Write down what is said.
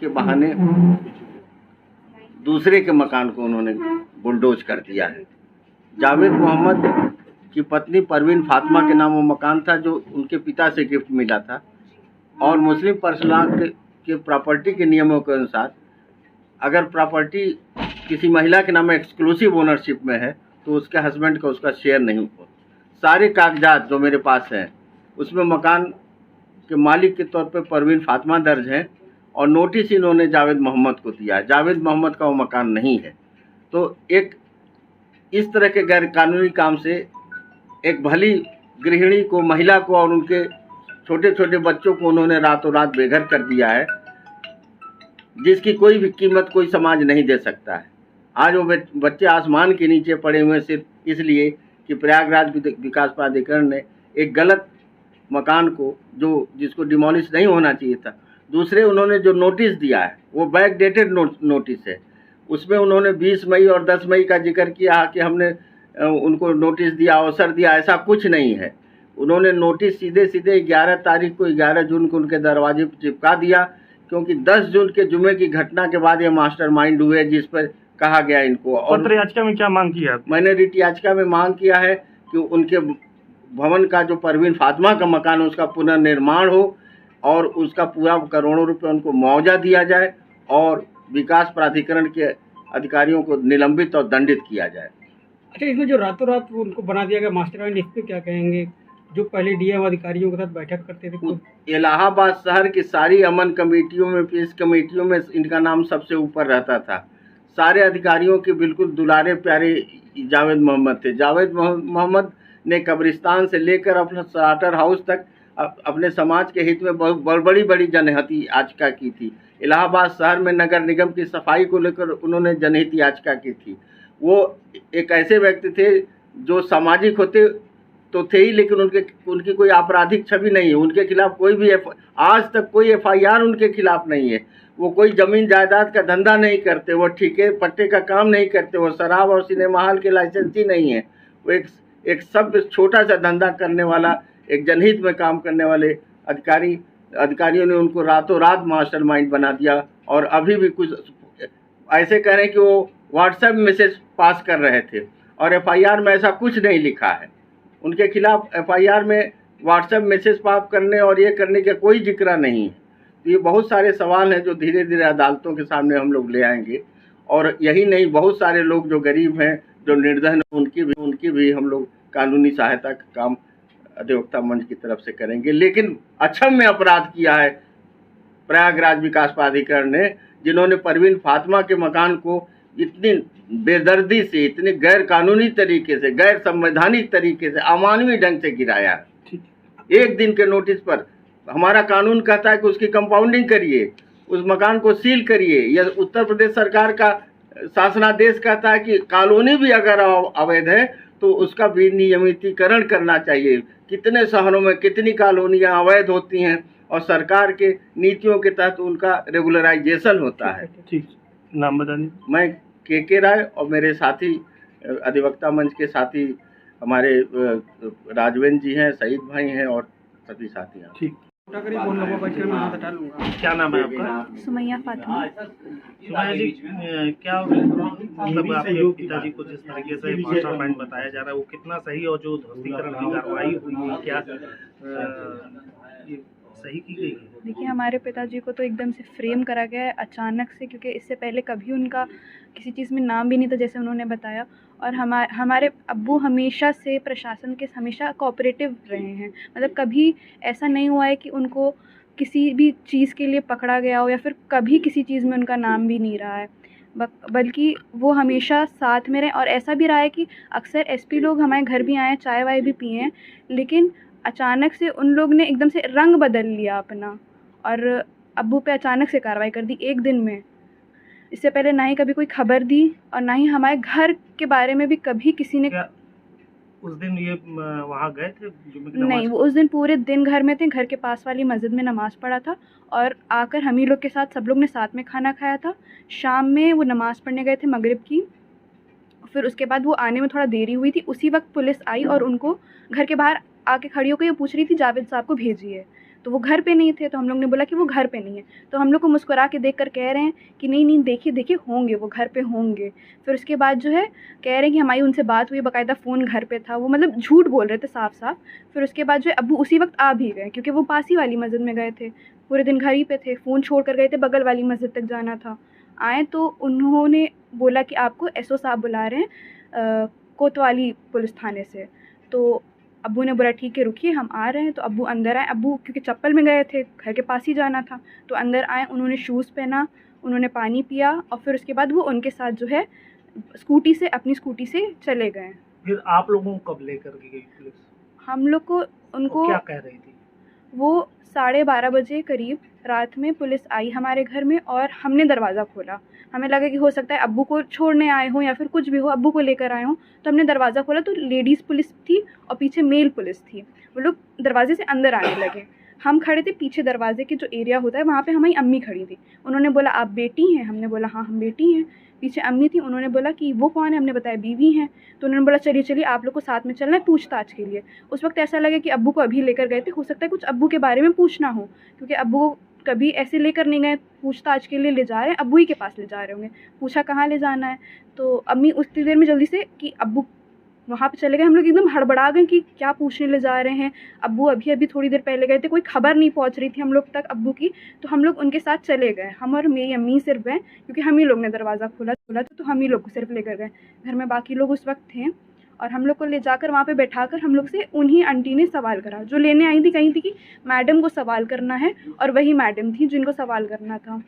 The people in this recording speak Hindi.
के बहाने दूसरे के मकान को उन्होंने बुलडोज कर दिया है। जावेद मोहम्मद की पत्नी परवीन फातिमा के नाम वो मकान था जो उनके पिता से गिफ्ट मिला था, और मुस्लिम पर्सनल के प्रॉपर्टी के नियमों के अनुसार अगर प्रॉपर्टी किसी महिला के नाम में एक्सक्लूसिव ओनरशिप में है तो उसके हस्बैंड का उसका शेयर नहीं हो। सारे कागजात जो मेरे पास हैं उसमें मकान के मालिक के तौर पे परवीन फातिमा दर्ज है, और नोटिस इन्होंने जावेद मोहम्मद को दिया है। जावेद मोहम्मद का वो मकान नहीं है। तो एक इस तरह के गैर कानूनी काम से एक भली गृहिणी को, महिला को और उनके छोटे छोटे बच्चों को उन्होंने रातों रात बेघर कर दिया है, जिसकी कोई भी कीमत कोई समाज नहीं दे सकता है। आज वो बच्चे आसमान के नीचे पड़े हुए सिर्फ इसलिए कि प्रयागराज विकास प्राधिकरण ने एक गलत मकान को, जो जिसको डिमोलिश नहीं होना चाहिए था, दूसरे उन्होंने जो नोटिस दिया है वो बैक डेटेड नोटिस है। उसमें उन्होंने 20 मई और 10 मई का जिक्र किया कि हमने उनको नोटिस दिया, अवसर दिया, ऐसा कुछ नहीं है। उन्होंने नोटिस सीधे सीधे 11 तारीख को 11 जून को उनके दरवाजे पर चिपका दिया, क्योंकि 10 जून के जुमे की घटना के बाद ये मास्टरमाइंड हुए जिस पर कहा गया इनको। और याचिका में क्या मांग किया? मैंने रिट याचिका में मांग किया है कि उनके भवन का जो परवीन फातिमा का मकान है उसका पुनर्निर्माण हो और उसका पूरा करोड़ों रुपए उनको मुआवजा दिया जाए, और विकास प्राधिकरण के अधिकारियों को निलंबित और दंडित किया जाए। अच्छा, इसमें जो रातों रात उनको बना दिया गया मास्टरमाइंड, इस पे क्या कहेंगे? जो पहले डीएम अधिकारियों के साथ बैठक करते थे, इलाहाबाद शहर की सारी अमन कमेटियों में, पीस कमेटियों में इनका नाम सबसे ऊपर रहता था। सारे अधिकारियों के बिल्कुल दुलारे प्यारे जावेद मोहम्मद थे। जावेद मोहम्मद ने कब्रिस्तान से लेकर अपना स्लाटर हाउस तक अपने समाज के हित में बहुत बड़ी बड़ी जनहित याचिका की थी। इलाहाबाद शहर में नगर निगम की सफाई को लेकर उन्होंने जनहित याचिका की थी। वो एक ऐसे व्यक्ति थे जो सामाजिक होते तो थे ही, लेकिन उनकी कोई आपराधिक छवि नहीं है। उनके खिलाफ कोई भी आज तक कोई FIR उनके खिलाफ नहीं है। वो कोई जमीन जायदाद का धंधा नहीं करते, वो ठेके पट्टे का काम नहीं करते, वो शराब और सिनेमा हॉल के लाइसेंसी नहीं है। वो एक सब छोटा सा धंधा करने वाला, एक जनहित में काम करने वाले अधिकारियों ने उनको रातों रात मास्टरमाइंड बना दिया। और अभी भी कुछ ऐसे कह रहे हैं कि वो व्हाट्सएप मैसेज पास कर रहे थे, और FIR में ऐसा कुछ नहीं लिखा है। उनके खिलाफ FIR में व्हाट्सएप मैसेज पास करने और ये करने का कोई जिक्र नहीं है। तो ये बहुत सारे सवाल हैं जो धीरे धीरे अदालतों के सामने हम लोग ले आएंगे, और यही नहीं, बहुत सारे लोग जो गरीब हैं, जो निर्धन, उनकी भी हम लोग कानूनी सहायता का काम अधिवक्ता मंच की तरफ से करेंगे। लेकिन अक्षम्य अपराध किया है प्रयागराज विकास प्राधिकरण ने, जिन्होंने परवीन फातिमा के मकान को इतनी बेदर्दी से, इतने गैर कानूनी तरीके से, गैर संवैधानिक तरीके से, अमानवीय ढंग से गिराया है। एक दिन के नोटिस पर हमारा कानून कहता है कि उसकी कंपाउंडिंग करिए, उस मकान को सील करिए। यह उत्तर प्रदेश सरकार का शासनादेश कहता है कि कॉलोनी भी अगर अवैध है तो उसका विनियमितीकरण करना चाहिए। कितने शहरों में कितनी कॉलोनियां अवैध होती हैं और सरकार के नीतियों के तहत उनका रेगुलराइजेशन होता है। ठीक, नाम बता दीजिए। मैं KK राय और मेरे साथी अधिवक्ता मंच के साथी हमारे राजवेंद्र जी हैं, शहीद भाई हैं और सभी साथी हैं। ठीक, क्या नाम है आपका? सुमैया फातिमा। सुमैया जी, क्या मतलब आपके पिताजी को जिस तरीके से मास्टरमाइंड बताया जा रहा है वो कितना सही, और जो ध्वस्तीकरण की कार्रवाई हुई है क्या ये सही की गई है? देखिए, हमारे पिताजी को तो एकदम से फ्रेम करा गया है अचानक से, क्योंकि इससे पहले कभी उनका किसी चीज़ में नाम भी नहीं था, जैसे उन्होंने बताया। और हमारे अब्बू हमेशा से प्रशासन के हमेशा कोऑपरेटिव रहे हैं। मतलब कभी ऐसा नहीं हुआ है कि उनको किसी भी चीज़ के लिए पकड़ा गया हो, या फिर कभी किसी चीज़ में उनका नाम भी नहीं रहा है, बल्कि वो हमेशा साथ में रहे। और ऐसा भी रहा है कि अक्सर SP लोग हमारे घर भी आए हैं, चाय वाय भी पिए हैं, लेकिन अचानक से उन लोग ने एकदम से रंग बदल लिया अपना, और अब्बू पे अचानक से कार्रवाई कर दी एक दिन में। इससे पहले ना ही कभी कोई खबर दी, और ना ही हमारे घर के बारे में भी कभी किसी ने। उस दिन ये वहाँ गए थे? नहीं, वो उस दिन पूरे दिन घर में थे, घर के पास वाली मस्जिद में नमाज़ पढ़ा था, और आकर हम ही लोग के साथ सब लोग ने साथ में खाना खाया था। शाम में वो नमाज़ पढ़ने गए थे मगरिब की, फिर उसके बाद वो आने में थोड़ा देरी हुई थी। उसी वक्त पुलिस आई और उनको घर के बाहर आके खड़ी होकर ये पूछ रही थी जावेद साहब को भेजिए। तो वो घर पे नहीं थे, तो हम लोग ने बोला कि वो घर पे नहीं है। तो हम लोग को मुस्कुरा के देख कर कह रहे हैं कि नहीं नहीं देखिए देखिए होंगे, वो घर पे होंगे। फिर उसके बाद जो है कह रहे हैं कि हमारी उनसे बात हुई, बाकायदा फ़ोन घर पे था, वो मतलब झूठ बोल रहे थे साफ साफ। फिर उसके बाद जो है अब्बू उसी वक्त आ भी गए, क्योंकि वो पास ही वाली मस्जिद में गए थे, पूरे दिन घर ही पे थे, फ़ोन छोड़ कर गए थे, बगल वाली मस्जिद तक जाना था। आए तो उन्होंने बोला कि आपको एसओ साहब बुला रहे हैं कोतवाली पुलिस थाने से। तो अब्बू ने बोला ठीक है रुकिए हम आ रहे हैं। तो अब्बू अंदर आए, अब्बू क्योंकि चप्पल में गए थे, घर के पास ही जाना था, तो अंदर आए, उन्होंने शूज़ पहना, उन्होंने पानी पिया और फिर उसके बाद वो उनके साथ जो है अपनी स्कूटी से चले गए। फिर आप लोगों को कब लेकर के गई पुलिस? हम लोग को वो उनको क्या कह रही थी? वो 12:30 बजे करीब रात में पुलिस आई हमारे घर में और हमने दरवाज़ा खोला। हमें लगा कि हो सकता है अब्बू को छोड़ने आए हों या फिर कुछ भी हो, अब्बू को लेकर आए हों। तो हमने दरवाज़ा खोला तो लेडीज़ पुलिस थी और पीछे मेल पुलिस थी। वो लोग दरवाजे से अंदर आने लगे। हम खड़े थे पीछे, दरवाजे के जो एरिया होता है वहाँ पे हमारी अम्मी खड़ी थी। उन्होंने बोला आप बेटी हैं? हमने बोला हाँ हम बेटी हैं। पीछे अम्मी थी, उन्होंने बोला कि वो कौन है? हमने बताया बीवी हैं। तो उन्होंने बोला चलिए चलिए आप लोग को साथ में चलना है पूछताछ के लिए। उस वक्त ऐसा लगा कि अब्बू को अभी लेकर गए थे, हो सकता है कुछ अब्बू के बारे में पूछना हो, क्योंकि अब्बू को कभी ऐसे लेकर नहीं गए, पूछताछ के लिए ले जा रहे हैं, अब्बू ही के पास ले जा रहे होंगे। पूछा कहाँ ले जाना है, तो अम्मी उतनी देर में जल्दी से कि अब्बू वहाँ पे चले गए। हम लोग एकदम हड़बड़ा गए कि क्या पूछने ले जा रहे हैं, अब्बू अभी अभी थोड़ी देर पहले गए थे, कोई खबर नहीं पहुँच रही थी हम लोग तक अब्बू की। तो हम लोग उनके साथ चले गए, हम और मेरी अम्मी सिर्फ गए, क्योंकि हम ही लोग ने दरवाज़ा खोला था, तो हम ही लोग को सिर्फ लेकर गए। घर में बाकी लोग उस वक्त थे और हम लोग को ले जाकर वहाँ पे बैठाकर हम लोग से उन्हीं आंटी ने सवाल करा जो लेने आई थी। कहीं थी कि मैडम को सवाल करना है और वही मैडम थी जिनको सवाल करना था।